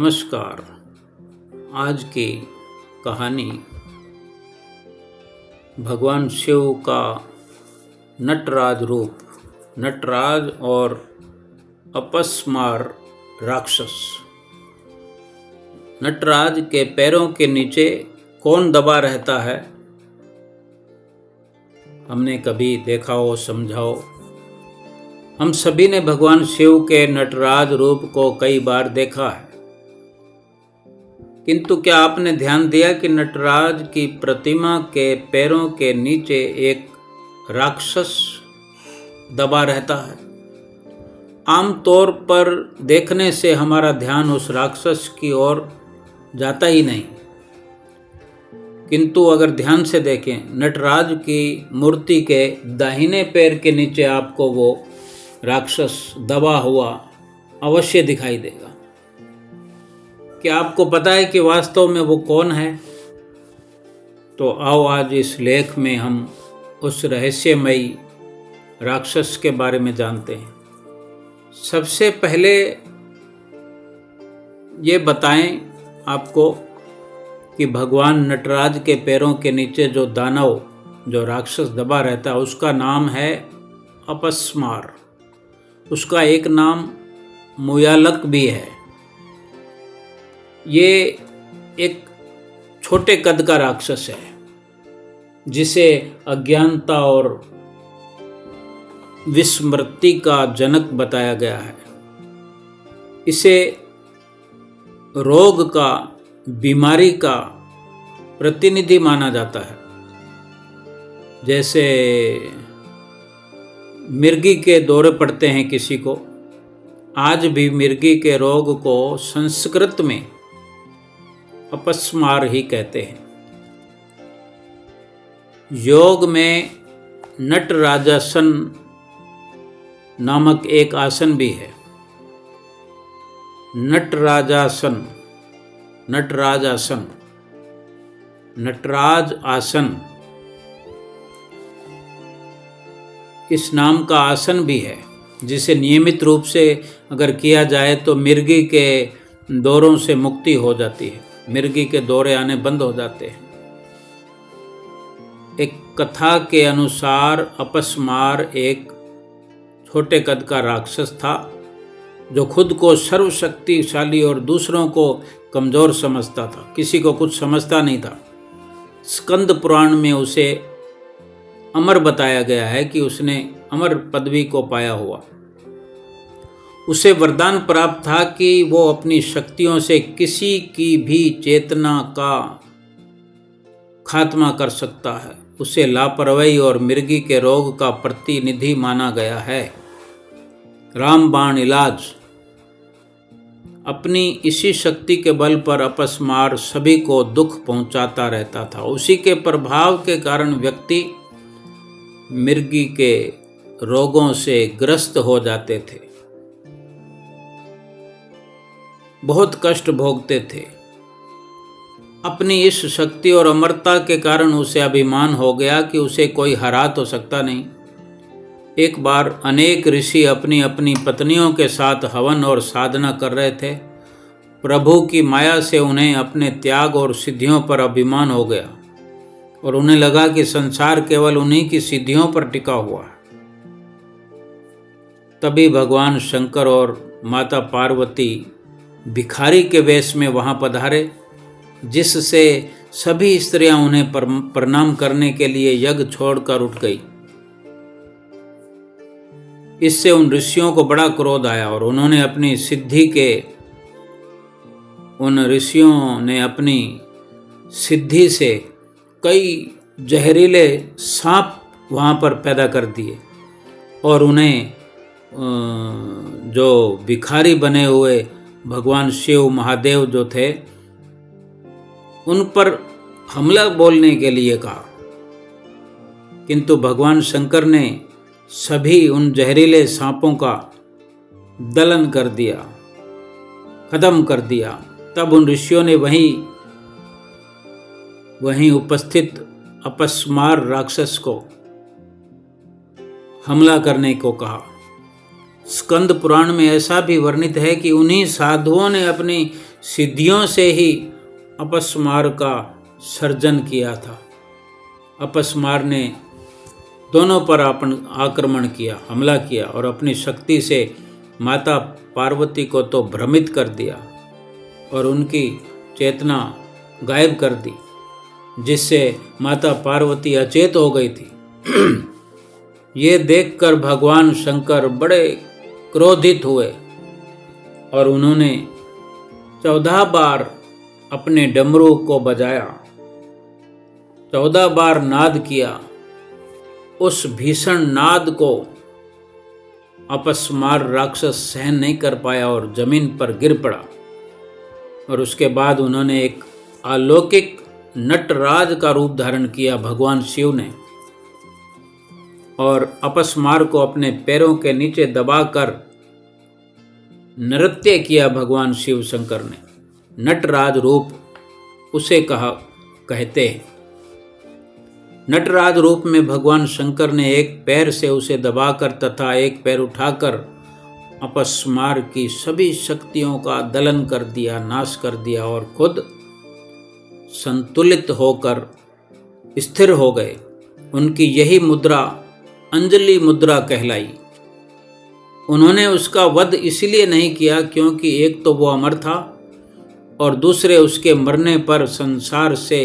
नमस्कार। आज की कहानी भगवान शिव का नटराज रूप, नटराज और अपस्मार राक्षस। नटराज के पैरों के नीचे कौन दबा रहता है? हमने कभी देखा हो, समझाओ। हम सभी ने भगवान शिव के नटराज रूप को कई बार देखा है, किंतु क्या आपने ध्यान दिया कि नटराज की प्रतिमा के पैरों के नीचे एक राक्षस दबा रहता है? आमतौर पर देखने से हमारा ध्यान उस राक्षस की ओर जाता ही नहीं, किंतु अगर ध्यान से देखें, नटराज की मूर्ति के दाहिने पैर के नीचे आपको वो राक्षस दबा हुआ अवश्य दिखाई देगा। क्या आपको पता है कि वास्तव में वो कौन है? तो आओ आज इस लेख में हम उस रहस्यमयी राक्षस के बारे में जानते हैं। सबसे पहले ये बताएं आपको कि भगवान नटराज के पैरों के नीचे जो दानव, जो राक्षस दबा रहता है, उसका नाम है अपस्मार। उसका एक नाम मुयालक भी है। ये एक छोटे कद का राक्षस है जिसे अज्ञानता और विस्मृति का जनक बताया गया है। इसे रोग का, बीमारी का प्रतिनिधि माना जाता है। जैसे मिर्गी के दौरे पड़ते हैं किसी को, आज भी मिर्गी के रोग को संस्कृत में अपस्मार ही कहते हैं। योग में नटराजासन नामक एक आसन भी है। नटराजासन, नटराज आसन, नटराज आसन, इस नाम का आसन भी है, जिसे नियमित रूप से अगर किया जाए तो मिर्गी के दौरों से मुक्ति हो जाती है। मिर्गी के दौरे आने बंद हो जाते हैं। एक कथा के अनुसार अपस्मार एक छोटे कद का राक्षस था जो खुद को सर्वशक्तिशाली और दूसरों को कमज़ोर समझता था। किसी को कुछ समझता नहीं था। स्कंद पुराण में उसे अमर बताया गया है कि उसने अमर पदवी को पाया हुआ। उसे वरदान प्राप्त था कि वो अपनी शक्तियों से किसी की भी चेतना का खात्मा कर सकता है। उसे लापरवाही और मिर्गी के रोग का प्रतिनिधि माना गया है। रामबाण इलाज। अपनी इसी शक्ति के बल पर अपस्मार सभी को दुख पहुंचाता रहता था। उसी के प्रभाव के कारण व्यक्ति मिर्गी के रोगों से ग्रस्त हो जाते थे, बहुत कष्ट भोगते थे। अपनी इस शक्ति और अमरता के कारण उसे अभिमान हो गया कि उसे कोई हरा तो सकता नहीं। एक बार अनेक ऋषि अपनी अपनी पत्नियों के साथ हवन और साधना कर रहे थे। प्रभु की माया से उन्हें अपने त्याग और सिद्धियों पर अभिमान हो गया और उन्हें लगा कि संसार केवल उन्हीं की सिद्धियों पर टिका हुआ है। तभी भगवान शंकर और माता पार्वती भिखारी के वेश में वहां पधारे, जिससे सभी स्त्रियां उन्हें प्रणाम करने के लिए यज्ञ छोड़कर उठ गई। इससे उन ऋषियों को बड़ा क्रोध आया और उन ऋषियों ने अपनी सिद्धि से कई जहरीले सांप वहाँ पर पैदा कर दिए और उन्हें जो भिखारी बने हुए भगवान शिव महादेव जो थे, उन पर हमला बोलने के लिए कहा। किंतु भगवान शंकर ने सभी उन जहरीले सांपों का दलन कर दिया, खत्म कर दिया। तब उन ऋषियों ने वहीं उपस्थित अपस्मार राक्षस को हमला करने को कहा। स्कंद पुराण में ऐसा भी वर्णित है कि उन्हीं साधुओं ने अपनी सिद्धियों से ही अपस्मार का सर्जन किया था। अपस्मार ने दोनों पर आक्रमण किया, हमला किया और अपनी शक्ति से माता पार्वती को तो भ्रमित कर दिया और उनकी चेतना गायब कर दी, जिससे माता पार्वती अचेत हो गई थी। ये देखकर भगवान शंकर बड़े क्रोधित हुए और उन्होंने 14 बार अपने डमरू को बजाया, 14 बार नाद किया। उस भीषण नाद को अपस्मार राक्षस सहन नहीं कर पाया और जमीन पर गिर पड़ा। और उसके बाद उन्होंने एक अलौकिक नटराज का रूप धारण किया भगवान शिव ने, और अपस्मार को अपने पैरों के नीचे दबाकर नृत्य किया भगवान शिव शंकर ने। नटराज रूप उसे कहते हैं। नटराज रूप में भगवान शंकर ने एक पैर से उसे दबाकर तथा एक पैर उठाकर अपस्मार की सभी शक्तियों का दलन कर दिया, नाश कर दिया और खुद संतुलित होकर स्थिर हो गए। उनकी यही मुद्रा अंजलि मुद्रा कहलाई। उन्होंने उसका वध इसलिए नहीं किया क्योंकि एक तो वो अमर था और दूसरे उसके मरने पर संसार से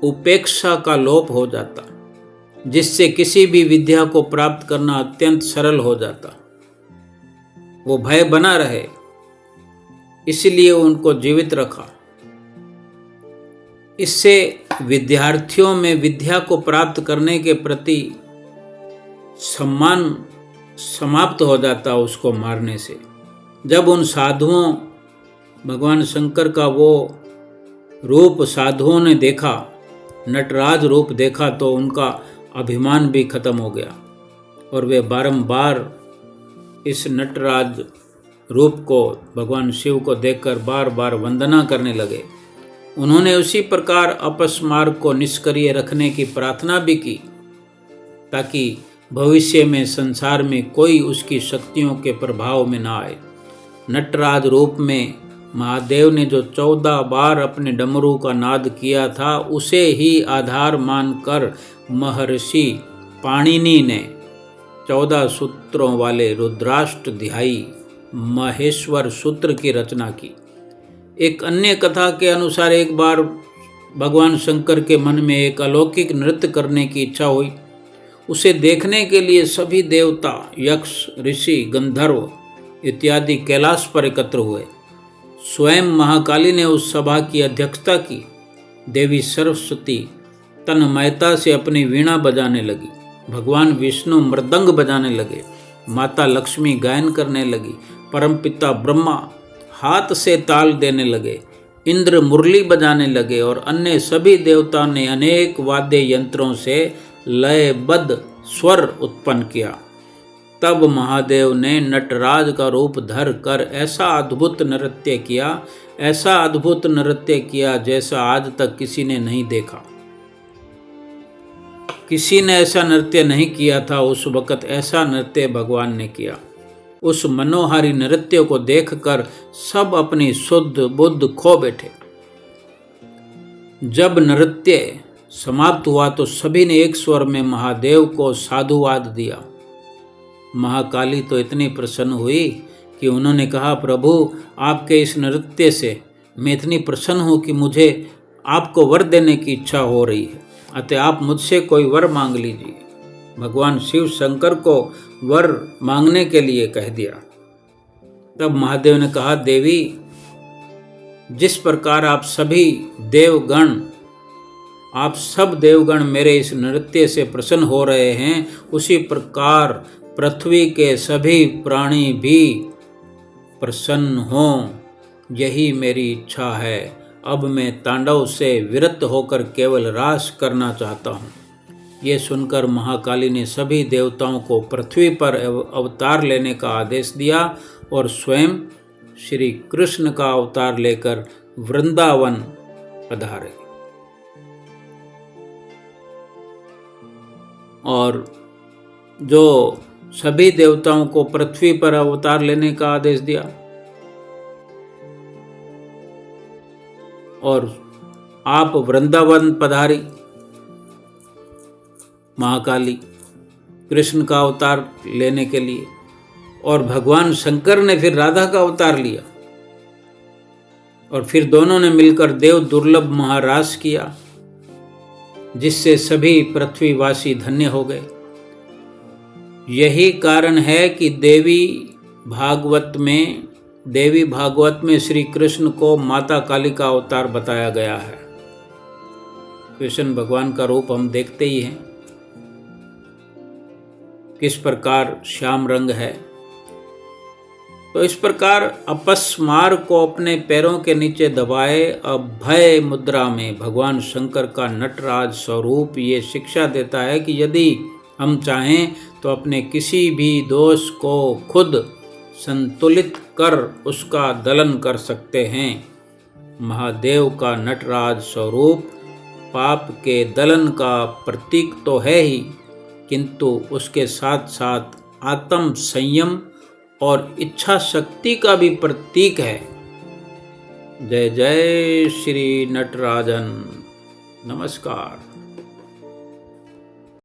उपेक्षा का लोप हो जाता, जिससे किसी भी विद्या को प्राप्त करना अत्यंत सरल हो जाता। वो भय बना रहे, इसलिए उनको जीवित रखा। इससे विद्यार्थियों में विद्या को प्राप्त करने के प्रति सम्मान समाप्त हो जाता उसको मारने से। जब उन साधुओं भगवान शंकर का वो रूप साधुओं ने देखा, नटराज रूप देखा, तो उनका अभिमान भी खत्म हो गया और वे बारंबार इस नटराज रूप को भगवान शिव को देखकर बार बार वंदना करने लगे। उन्होंने उसी प्रकार अपस्मार को निष्क्रिय रखने की प्रार्थना भी की, ताकि भविष्य में संसार में कोई उसकी शक्तियों के प्रभाव में ना आए। नटराज रूप में महादेव ने जो 14 बार अपने डमरू का नाद किया था, उसे ही आधार मानकर महर्षि पाणिनि ने 14 सूत्रों वाले रुद्राष्टध्यायी महेश्वर सूत्र की रचना की। एक अन्य कथा के अनुसार एक बार भगवान शंकर के मन में एक अलौकिक नृत्य करने की इच्छा हुई। उसे देखने के लिए सभी देवता, यक्ष, ऋषि, गंधर्व इत्यादि कैलाश पर एकत्र हुए। स्वयं महाकाली ने उस सभा की अध्यक्षता की। देवी सरस्वती तन्मयता से अपनी वीणा बजाने लगी, भगवान विष्णु मृदंग बजाने लगे, माता लक्ष्मी गायन करने लगी, परमपिता ब्रह्मा हाथ से ताल देने लगे, इंद्र मुरली बजाने लगे और अन्य सभी देवताओं ने अनेक वाद्य यंत्रों से लयबद्ध स्वर उत्पन्न किया। तब महादेव ने नटराज का रूप धर कर ऐसा अद्भुत नृत्य किया, ऐसा अद्भुत नृत्य किया जैसा आज तक किसी ने नहीं देखा। किसी ने ऐसा नृत्य नहीं किया था। उस वक़्त ऐसा नृत्य भगवान ने किया। उस मनोहारी नृत्य को देखकर सब अपनी शुद्ध बुद्ध खो बैठे। जब नृत्य समाप्त हुआ तो सभी ने एक स्वर में महादेव को साधुवाद दिया। महाकाली तो इतनी प्रसन्न हुई कि उन्होंने कहा, प्रभु आपके इस नृत्य से मैं इतनी प्रसन्न हूँ कि मुझे आपको वर देने की इच्छा हो रही है, अतः आप मुझसे कोई वर मांग लीजिए। भगवान शिव शंकर को वर मांगने के लिए कह दिया। तब महादेव ने कहा, देवी जिस प्रकार आप सब देवगण मेरे इस नृत्य से प्रसन्न हो रहे हैं, उसी प्रकार पृथ्वी के सभी प्राणी भी प्रसन्न हों, यही मेरी इच्छा है। अब मैं तांडव से विरत होकर केवल रास करना चाहता हूँ। ये सुनकर महाकाली ने सभी देवताओं को पृथ्वी पर अवतार लेने का आदेश दिया और स्वयं श्री कृष्ण का अवतार लेकर वृंदावन पधारे। और जो सभी देवताओं को पृथ्वी पर अवतार लेने का आदेश दिया, और आप वृंदावन पधारी महाकाली कृष्ण का अवतार लेने के लिए, और भगवान शंकर ने फिर राधा का अवतार लिया, और फिर दोनों ने मिलकर देव दुर्लभ महारास किया, जिससे सभी पृथ्वीवासी धन्य हो गए। यही कारण है कि देवी भागवत में श्री कृष्ण को माता काली का अवतार बताया गया है। कृष्ण भगवान का रूप हम देखते ही हैं, किस प्रकार श्याम रंग है। तो इस प्रकार अपस्मार को अपने पैरों के नीचे दबाए अभय मुद्रा में भगवान शंकर का नटराज स्वरूप ये शिक्षा देता है कि यदि हम चाहें तो अपने किसी भी दोष को खुद संतुलित कर उसका दलन कर सकते हैं। महादेव का नटराज स्वरूप पाप के दलन का प्रतीक तो है ही, किंतु उसके साथ साथ आत्म संयम और इच्छा शक्ति का भी प्रतीक है। जय जय श्री नटराजन। नमस्कार।